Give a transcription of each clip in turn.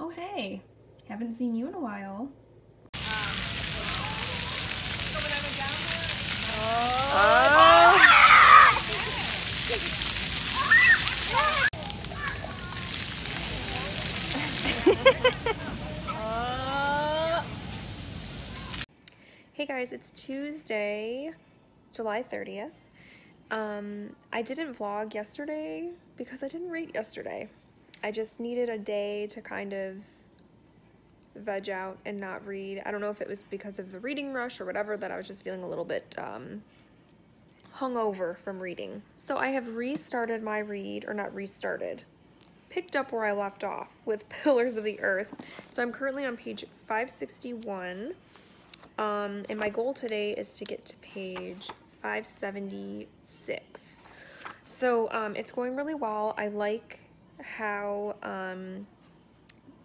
Oh, hey. Haven't seen you in a while. Hey guys, it's Tuesday, July 30th. I didn't vlog yesterday because I didn't rate yesterday. I just needed a day to kind of veg out and not read. I don't know if it was because of the reading rush or whatever, that I was just feeling a little bit hungover from reading. So I have restarted my read, or not restarted, picked up where I left off with Pillars of the Earth. So I'm currently on page 561. And my goal today is to get to page 576. So it's going really well. I like how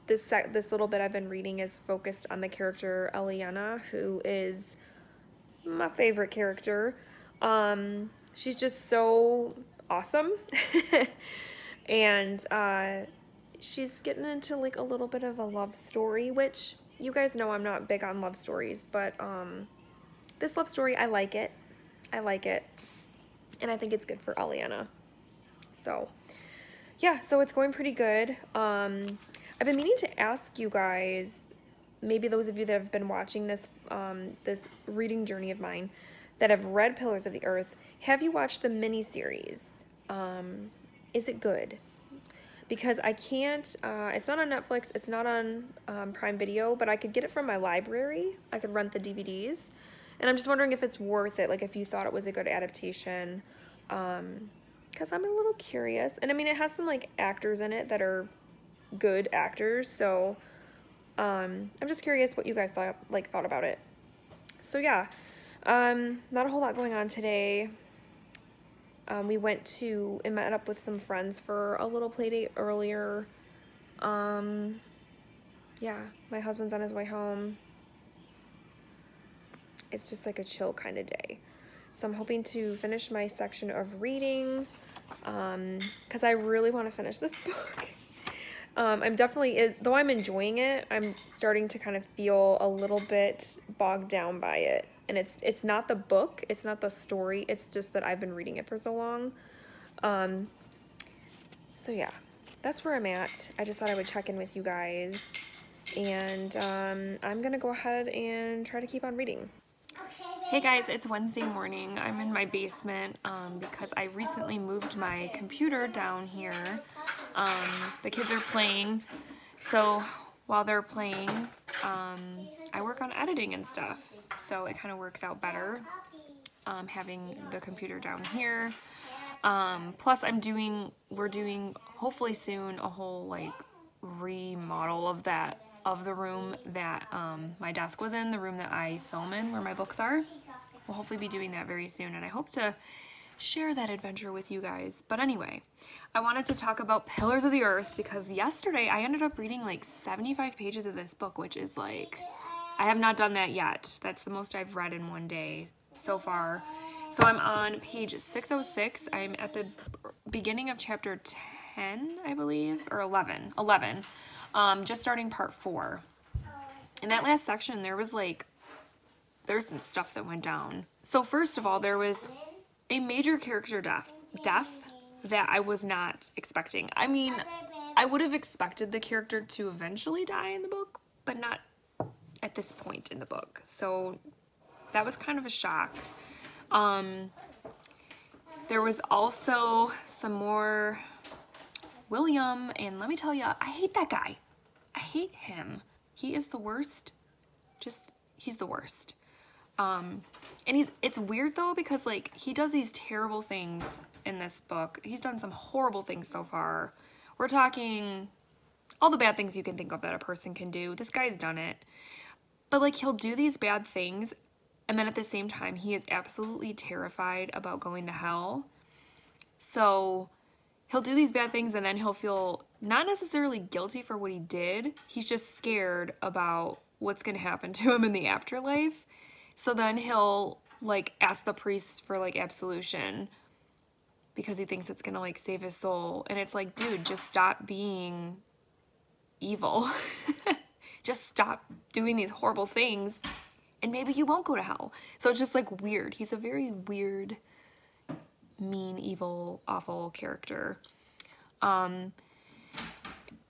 this little bit I've been reading is focused on the character Eliana, who is my favorite character. She's just so awesome. And she's getting into like a little bit of a love story, which you guys know I'm not big on love stories, but this love story, I like it. I like it. And I think it's good for Eliana. So, yeah, so it's going pretty good. I've been meaning to ask you guys, maybe those of you that have been watching this, this reading journey of mine, that have read Pillars of the Earth, have you watched the miniseries? Is it good? Because I can't, it's not on Netflix, it's not on Prime Video, but I could get it from my library. I could rent the DVDs. And I'm just wondering if it's worth it, like if you thought it was a good adaptation. Because I'm a little curious. And I mean, it has some like actors in it that are good actors. So I'm just curious what you guys thought about it. So yeah, not a whole lot going on today. We went to and met up with some friends for a little play date earlier. Yeah, my husband's on his way home. It's just like a chill kind of day. So I'm hoping to finish my section of reading, because I really want to finish this book. I'm definitely, though I'm enjoying it, I'm starting to kind of feel a little bit bogged down by it. And it's not the book, it's not the story, it's just that I've been reading it for so long. So yeah, that's where I'm at. I just thought I would check in with you guys. And I'm gonna go ahead and try to keep on reading. Hey guys, it's Wednesday morning. I'm in my basement because I recently moved my computer down here. The kids are playing, so while they're playing, I work on editing and stuff. So it kind of works out better having the computer down here. Plus we're doing hopefully soon a whole like remodel of the room that my desk was in, the room that I film in where my books are. We'll hopefully be doing that very soon, and I hope to share that adventure with you guys. But anyway, I wanted to talk about Pillars of the Earth because yesterday I ended up reading like 75 pages of this book, which is like, I have not done that yet. That's the most I've read in one day so far. So I'm on page 606. I'm at the beginning of chapter 10, I believe, or 11. Just starting part 4. In that last section, there's some stuff that went down. So first of all, there was a major character death that I was not expecting. I mean, I would have expected the character to eventually die in the book, but not at this point in the book. So that was kind of a shock. There was also some more William, and let me tell you, I hate that guy. I hate him. He is the worst. He's the worst. And it's weird though, because like he does these terrible things in this book. He's done some horrible things so far. We're talking all the bad things you can think of that a person can do. This guy's done it. But like he'll do these bad things, and then at the same time he is absolutely terrified about going to hell. So he'll do these bad things and then he'll feel not necessarily guilty for what he did. He's just scared about what's going to happen to him in the afterlife. So then he'll like ask the priest for like absolution because he thinks it's going to like save his soul. And it's like, dude, just stop being evil. Just stop doing these horrible things and maybe you won't go to hell. So it's just like weird. He's a very weird, mean, evil, awful character. And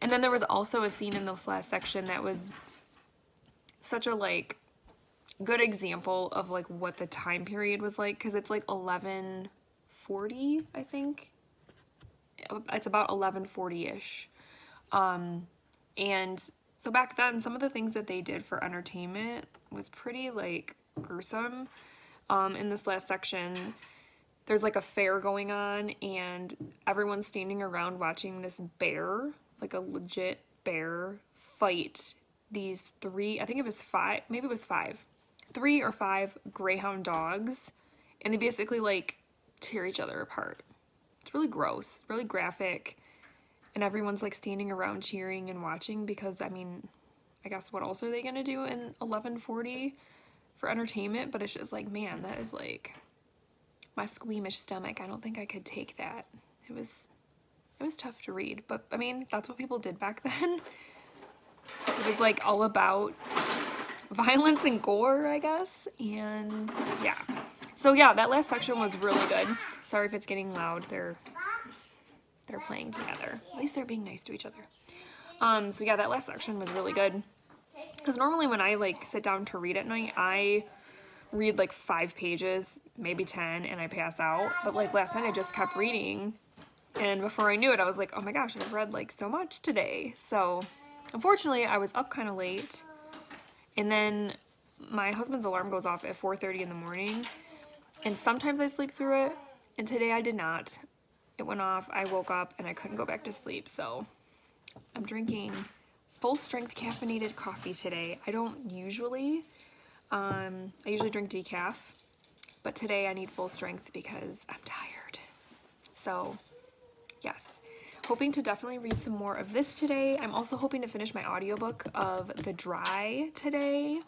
then there was also a scene in this last section that was such a like good example of like what the time period was like, because it's like 1140, I think. It's about 1140-ish. And so back then, some of the things that they did for entertainment was pretty like gruesome. In this last section, there's like a fair going on and everyone's standing around watching this bear, like a legit bear, fight these three, I think it was five, maybe it was five, 3 or 5 greyhound dogs, and they basically like tear each other apart. It's really gross, really graphic, and everyone's like standing around cheering and watching because, I mean, I guess what else are they gonna do in 1140 for entertainment? But it's just like, man, that is like my squeamish stomach. I don't think I could take that. It was tough to read, but I mean, that's what people did back then. It was like all about violence and gore, I guess, and yeah. So yeah, that last section was really good. Sorry if it's getting loud. They're playing together. At least they're being nice to each other. So yeah, that last section was really good. Because normally when I like sit down to read at night, I read like 5 pages, maybe 10, and I pass out. But like last night I just kept reading, and before I knew it, I was like, oh my gosh, I've read like so much today. So unfortunately, I was up kind of late, and then my husband's alarm goes off at 4:30 in the morning, and sometimes I sleep through it, and today I did not. It went off, I woke up, and I couldn't go back to sleep, so I'm drinking full-strength caffeinated coffee today. I don't usually. I usually drink decaf, but today I need full strength because I'm tired. So, yes. Hoping to definitely read some more of this today. I'm also hoping to finish my audiobook of The Dry today.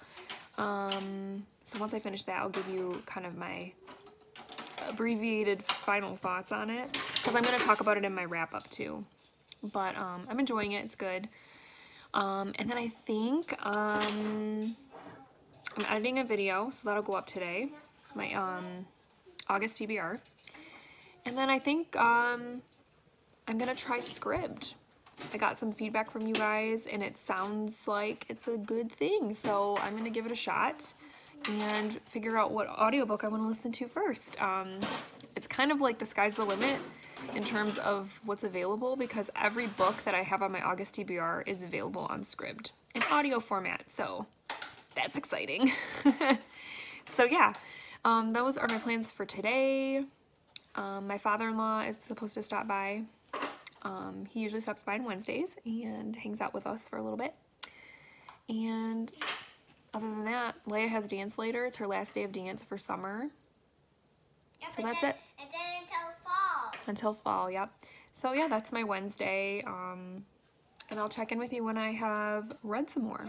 So once I finish that, I'll give you kind of my abbreviated final thoughts on it, because I'm going to talk about it in my wrap-up too. But I'm enjoying it. It's good. And then I think I'm editing a video, so that'll go up today. My August TBR. And then I think I'm gonna try Scribd. I got some feedback from you guys, and it sounds like it's a good thing, so I'm gonna give it a shot and figure out what audiobook I want to listen to first. It's kind of like the sky's the limit in terms of what's available, because every book that I have on my August TBR is available on Scribd in audio format, so that's exciting. So yeah, those are my plans for today. My father-in-law is supposed to stop by. He usually stops by on Wednesdays and hangs out with us for a little bit. And other than that, Leia has dance later. It's her last day of dance for summer. Yeah, so that's it. And then until fall. Until fall, yep. So yeah, that's my Wednesday. And I'll check in with you when I have read some more.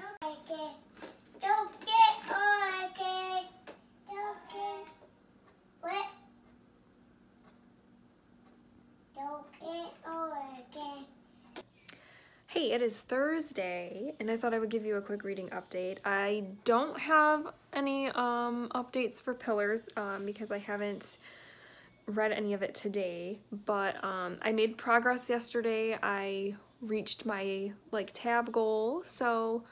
Hey, it is Thursday, and I thought I would give you a quick reading update. I don't have any updates for Pillars because I haven't read any of it today, but I made progress yesterday. I reached my tab goal, so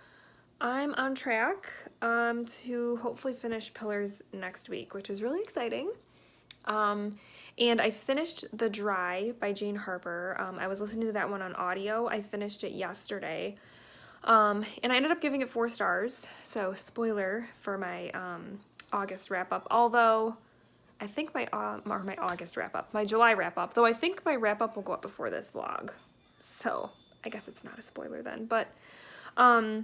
I'm on track to hopefully finish Pillars next week, which is really exciting. And I finished The Dry by Jane Harper. I was listening to that one on audio. I finished it yesterday. And I ended up giving it 4 stars. So spoiler for my August wrap-up. Although, I think my August wrap-up. My July wrap-up. Though I think my wrap-up will go up before this vlog. So I guess it's not a spoiler then. But I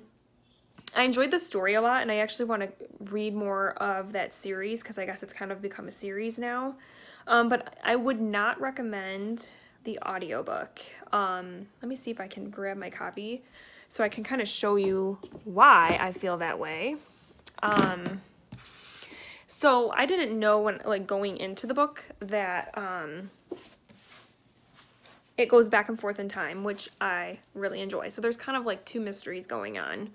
enjoyed the story a lot. And I actually want to read more of that series, because I guess it's kind of become a series now. But I would not recommend the audiobook. Let me see if I can grab my copy so I can kind of show you why I feel that way. So I didn't know when, going into the book that, it goes back and forth in time, which I really enjoy. So there's kind of like two mysteries going on.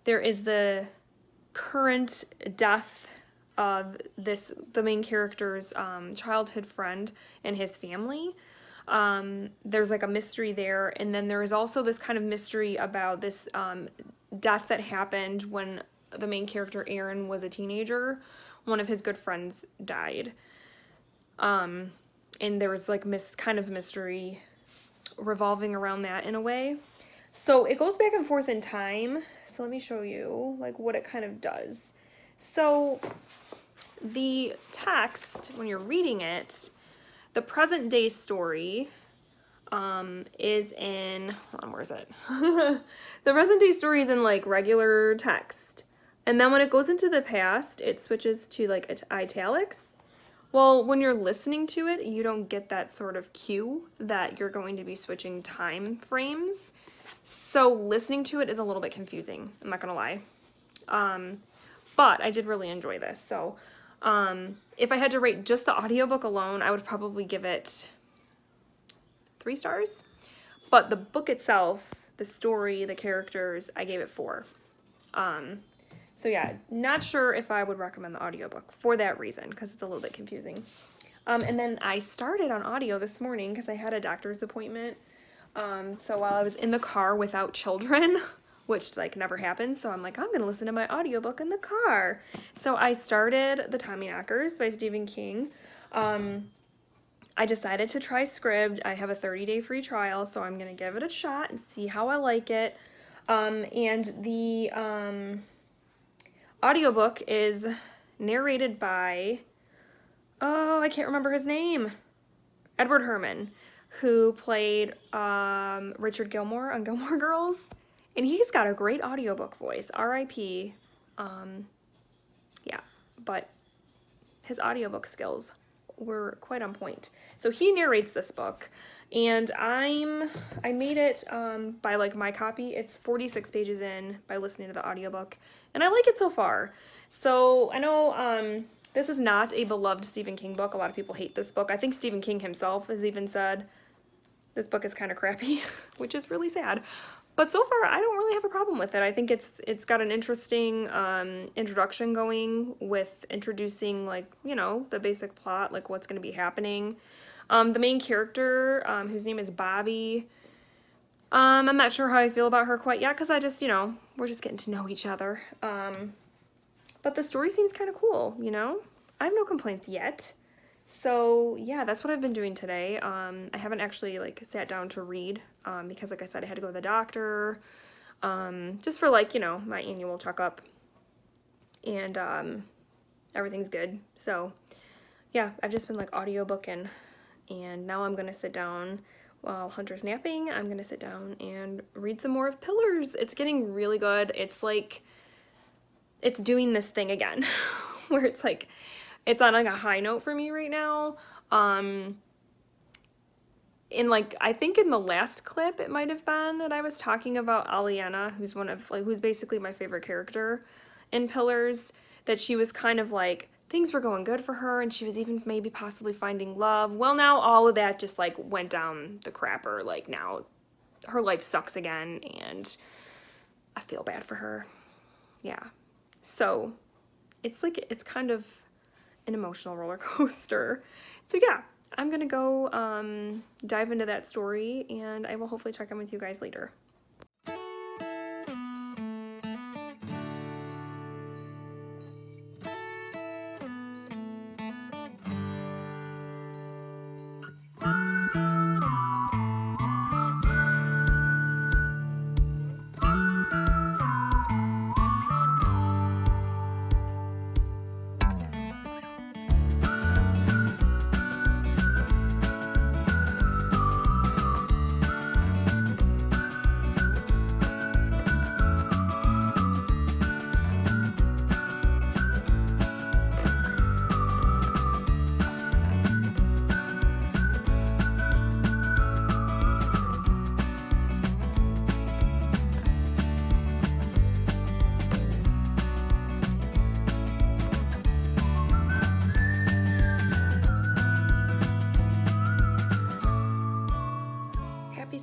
There is the current death of the main character's childhood friend and his family. There's like a mystery there, and then there is also this kind of mystery about this death that happened when the main character Aaron was a teenager. One of his good friends died. And there was like kind of mystery revolving around that in a way. So it goes back and forth in time. So let me show you like what it kind of does. So the text, when you're reading it, the present day story is in, hold on, where is it? The present day story is in like regular text. And then when it goes into the past, it switches to like italics. Well, when you're listening to it, you don't get that sort of cue that you're going to be switching time frames. So listening to it is a little bit confusing, I'm not gonna lie. But I did really enjoy this. So if I had to rate just the audiobook alone, I would probably give it 3 stars. But the book itself, the story, the characters, I gave it 4. So yeah, not sure if I would recommend the audiobook for that reason, because it's a little bit confusing. And then I started on audio this morning because I had a doctor's appointment. So while I was in the car without children, which like never happens, so I'm like, I'm gonna listen to my audiobook in the car. So I started The Tommyknockers by Stephen King. I decided to try Scribd. I have a 30-day free trial, so I'm gonna give it a shot and see how I like it. And the audiobook is narrated by, oh, I can't remember his name, Edward Herrmann, who played Richard Gilmore on Gilmore Girls. And he's got a great audiobook voice, R.I.P. Yeah, but his audiobook skills were quite on point. So he narrates this book, and I made it by like my copy. It's 46 pages in by listening to the audiobook, and I like it so far. So I know this is not a beloved Stephen King book. A lot of people hate this book. I think Stephen King himself has even said this book is kind of crappy, which is really sad. But so far, I don't really have a problem with it. I think it's got an interesting introduction going with introducing, like, you know, the basic plot, like what's going to be happening. The main character, whose name is Bobby, I'm not sure how I feel about her quite yet because I just, you know, we're just getting to know each other. But the story seems kind of cool, you know? I have no complaints yet. So yeah, that's what I've been doing today. I haven't actually like sat down to read because like I said, I had to go to the doctor just for like, you know, my annual checkup, and everything's good. So yeah, I've just been like audiobooking, and now I'm gonna sit down while Hunter's napping. I'm gonna sit down and read some more of Pillars. It's getting really good. It's like, it's doing this thing again where it's like, it's on like a high note for me right now. In like, I think in the last clip it might have been that I was talking about Aliena, who's one of like, who's basically my favorite character in Pillars, that she was kind of like, things were going good for her and she was even maybe possibly finding love. Well, now all of that just like went down the crapper. Like now her life sucks again and I feel bad for her. Yeah. So it's like, it's kind of an emotional roller coaster. So yeah, I'm gonna go dive into that story, and I will hopefully check in with you guys later.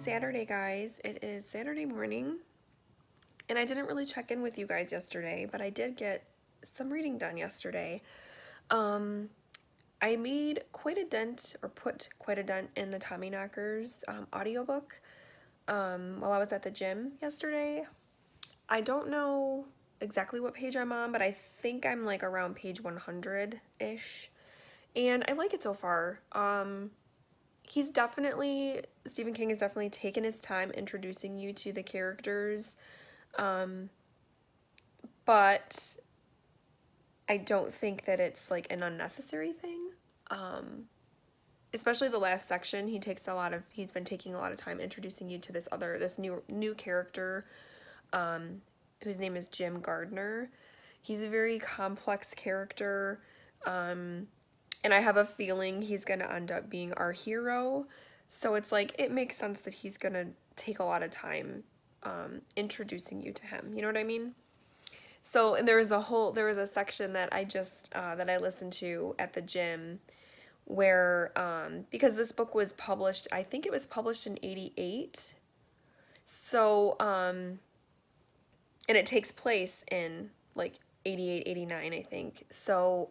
Saturday, guys. It is Saturday morning, and I didn't really check in with you guys yesterday, but I did get some reading done yesterday. I made quite a dent, or put quite a dent in the Tommyknockers audiobook while I was at the gym yesterday. I don't know exactly what page I'm on, but I think I'm like around page 100-ish, and I like it so far. Stephen King has definitely taken his time introducing you to the characters, but I don't think that it's like an unnecessary thing. Especially the last section, he's been taking a lot of time introducing you to this new character, whose name is Jim Gardner. He's a very complex character, and I have a feeling he's gonna end up being our hero. So it's like, it makes sense that he's gonna take a lot of time introducing you to him. You know what I mean? So, and there was a section that that I listened to at the gym where, because this book was published, I think it was published in 88. So, and it takes place in like 88, 89, I think. So,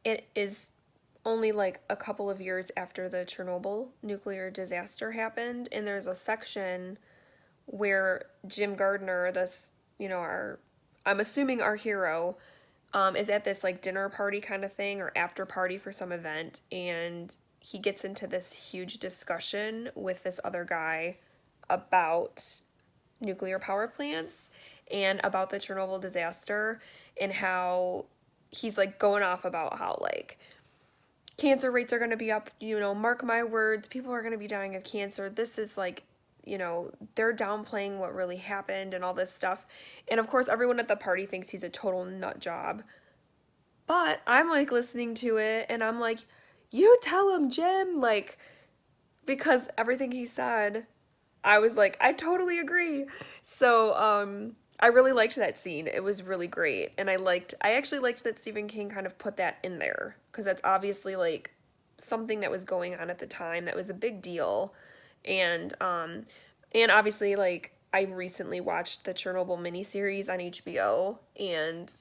it is only like a couple of years after the Chernobyl nuclear disaster happened, and there's a section where Jim Gardner, I'm assuming our hero, is at this like dinner party kind of thing, or after party for some event, and he gets into this huge discussion with this other guy about nuclear power plants and about the Chernobyl disaster, and how he's like going off about how like cancer rates are going to be up, mark my words, people are going to be dying of cancer. This is like, they're downplaying what really happened and all this stuff. And of course, everyone at the party thinks he's a total nut job. But I'm like listening to it and I'm like, you tell him, Jim, like, because everything he said, I was like, I totally agree. So, I really liked that scene. It was really great. And I actually liked that Stephen King kind of put that in there, because that's obviously like something that was going on at the time that was a big deal. And obviously, like, I recently watched the Chernobyl miniseries on HBO, and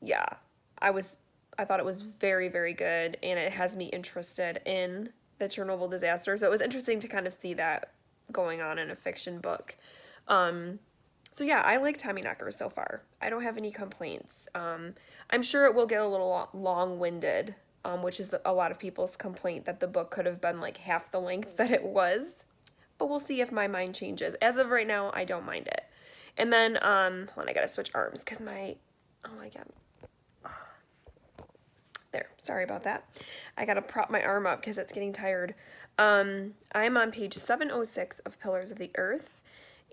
yeah, I thought it was very, very good, and it has me interested in the Chernobyl disaster. So it was interesting to kind of see that going on in a fiction book. So yeah, I like Tommyknockers so far. I don't have any complaints. I'm sure it will get a little long-winded, which is a lot of people's complaint, that the book could have been like half the length that it was. But we'll see if my mind changes. As of right now, I don't mind it. And then, hold on, I gotta switch arms because oh my God. There, sorry about that. I gotta prop my arm up because it's getting tired. I'm on page 706 of Pillars of the Earth.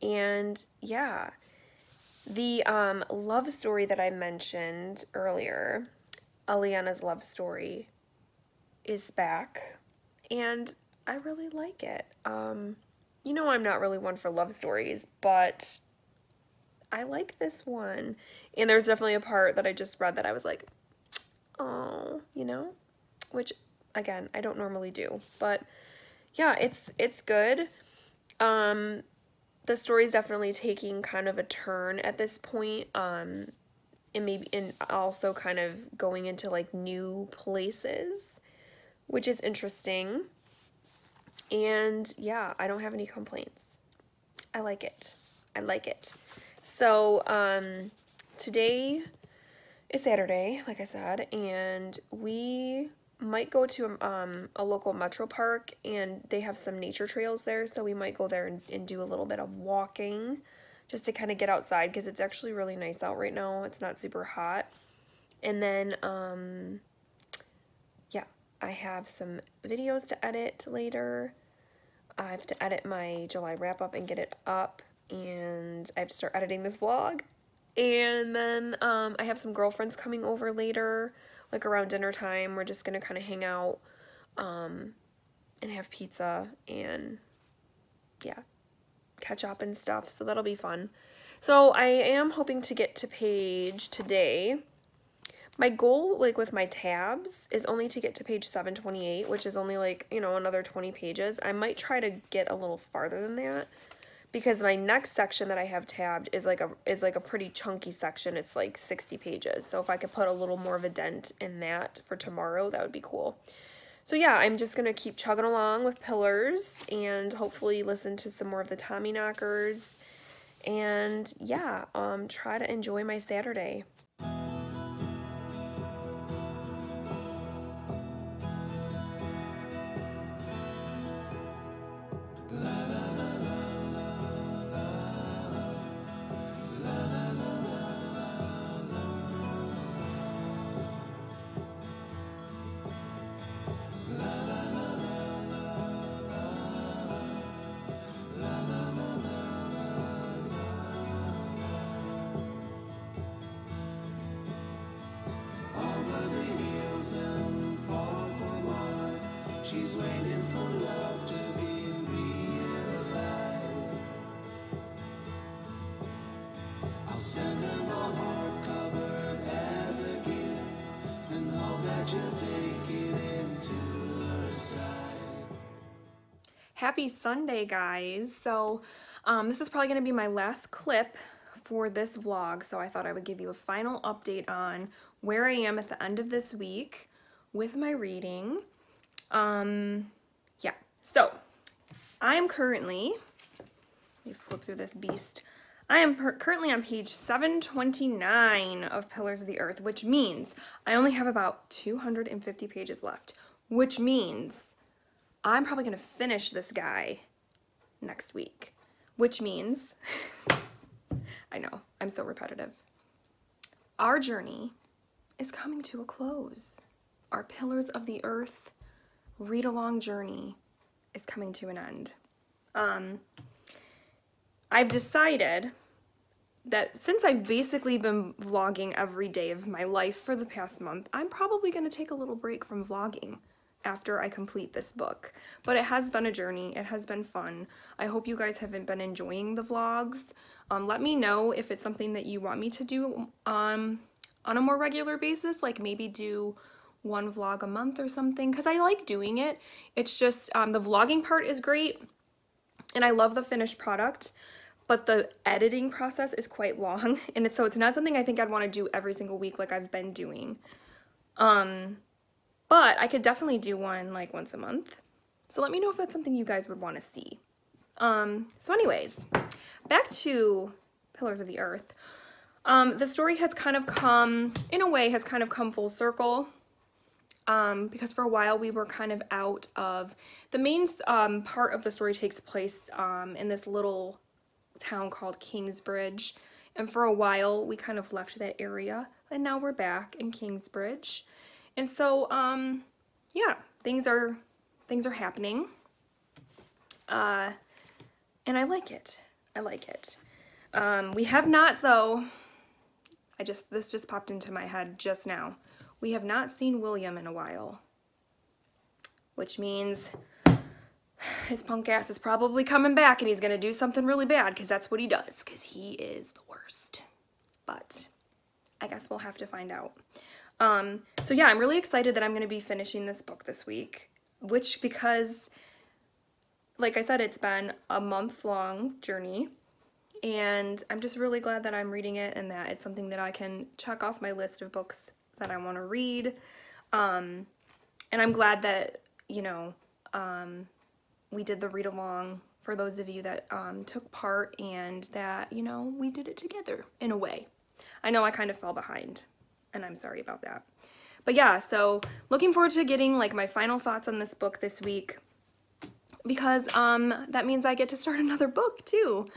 And yeah, the love story that I mentioned earlier, Aliana's love story, is back, and I really like it. I'm not really one for love stories, but I like this one. And there's definitely a part that I just read that I was like, oh, which again, I don't normally do, but yeah, it's good. The story's definitely taking kind of a turn at this point, and also kind of going into like new places, which is interesting. And yeah, I don't have any complaints. I like it. So, today is Saturday, like I said, and we might go to a local metro park, and they have some nature trails there, so we might go there and do a little bit of walking just to kind of get outside, because it's actually really nice out right now. It's not super hot. And then yeah, I have some videos to edit later. I have to edit my July wrap-up and get it up, and I have to start editing this vlog. And then I have some girlfriends coming over later, like around dinner time. We're just gonna kind of hang out and have pizza and yeah, catch up and stuff, so that'll be fun. So I am hoping to get to page today. My goal, like with my tabs, is only to get to page 728, which is only like, you know, another 20 pages. I might try to get a little farther than that, because my next section that I have tabbed is like a pretty chunky section. It's like 60 pages. So if I could put a little more of a dent in that for tomorrow, that would be cool. So yeah, I'm just gonna keep chugging along with Pillars and hopefully listen to some more of the Tommyknockers, and yeah, try to enjoy my Saturday. She's waiting for love to be realized. I'll send her my heart covered as a gift, and hope that you'll take it into her side. Happy Sunday, guys. So this is probably going to be my last clip for this vlog, so I thought I would give you a final update on where I am at the end of this week with my reading. Yeah, so I am currently, let me flip through this beast. I am currently on page 729 of Pillars of the Earth, which means I only have about 250 pages left, which means I'm probably going to finish this guy next week, which means, I know, I'm so repetitive. Our journey is coming to a close. Our Pillars of the Earth read-along journey is coming to an end. I've decided that since I've basically been vlogging every day of my life for the past month, I'm probably going to take a little break from vlogging after I complete this book. But it has been a journey. It has been fun. I hope you guys have been enjoying the vlogs. Let me know if it's something that you want me to do on a more regular basis, like maybe do one vlog a month or something, because I like doing it. It's just the vlogging part is great and I love the finished product, but the editing process is quite long, and so it's not something I think I'd want to do every single week like I've been doing. But I could definitely do one like once a month. So let me know if that's something you guys would want to see. So anyways, back to Pillars of the Earth. The story has kind of come, in a way, has kind of come full circle. Because for a while we were kind of out of, the main part of the story takes place in this little town called Kingsbridge, and for a while we kind of left that area, and now we're back in Kingsbridge, and so yeah, things are happening, and I like it. We have not, though, this just popped into my head just now. We have not seen William in a while, which means his punk ass is probably coming back and he's gonna do something really bad, because that's what he does, because he is the worst. But I guess we'll have to find out. So yeah, I'm really excited that I'm gonna be finishing this book this week, because, like I said, it's been a month-long journey, and I'm just really glad that I'm reading it and that it's something that I can check off my list of books that I want to read, and I'm glad that, you know, we did the read-along for those of you that took part, and that, you know, we did it together in a way. I know I kind of fell behind, and I'm sorry about that. But yeah, so looking forward to getting like my final thoughts on this book this week, because that means I get to start another book too,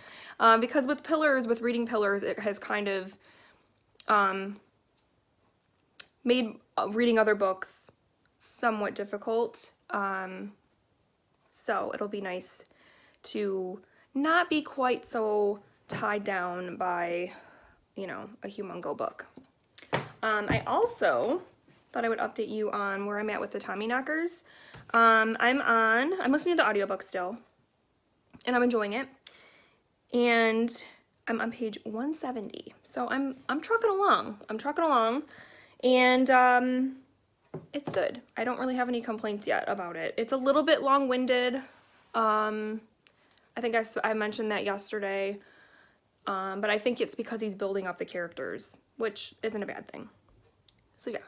because with reading Pillars, it has kind of made reading other books somewhat difficult, so it'll be nice to not be quite so tied down by, you know, a humongo book. I also thought I would update you on where I'm at with the Tommyknockers. I'm listening to the audiobook still, and I'm enjoying it, and I'm on page 170, so I'm trucking along. And it's good. I don't really have any complaints yet about it. It's a little bit long-winded. I think I mentioned that yesterday, but I think it's because he's building up the characters, which isn't a bad thing. So yeah,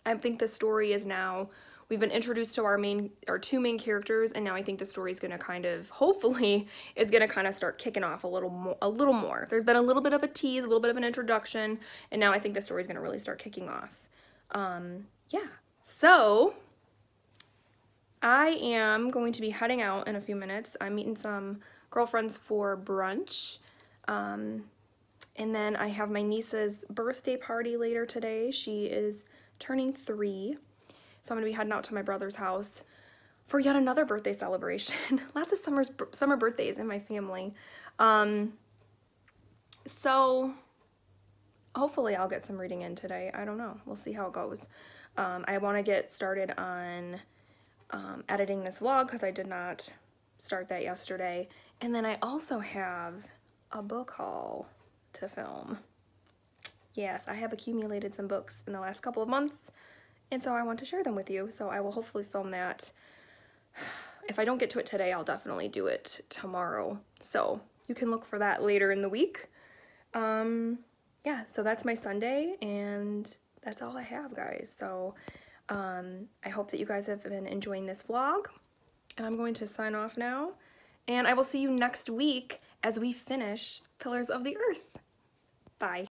I think the story is now, we've been introduced to our two main characters, and now I think the story is going to kind of, hopefully, is going to kind of start kicking off a little more. There's been a little bit of a tease, a little bit of an introduction, and now I think the story is going to really start kicking off. Yeah, so I am going to be heading out in a few minutes. I'm meeting some girlfriends for brunch, and then I have my niece's birthday party later today. She is turning 3. So I'm going to be heading out to my brother's house for yet another birthday celebration. Lots of summer birthdays in my family. So hopefully I'll get some reading in today. I don't know. We'll see how it goes. I want to get started on editing this vlog because I did not start that yesterday. And then I also have a book haul to film. Yes, I have accumulated some books in the last couple of months, and so I want to share them with you. So I will hopefully film that. If I don't get to it today, I'll definitely do it tomorrow. So you can look for that later in the week. Yeah, so that's my Sunday, and that's all I have, guys. So I hope that you guys have been enjoying this vlog, and I'm going to sign off now, and I will see you next week as we finish Pillars of the Earth. Bye.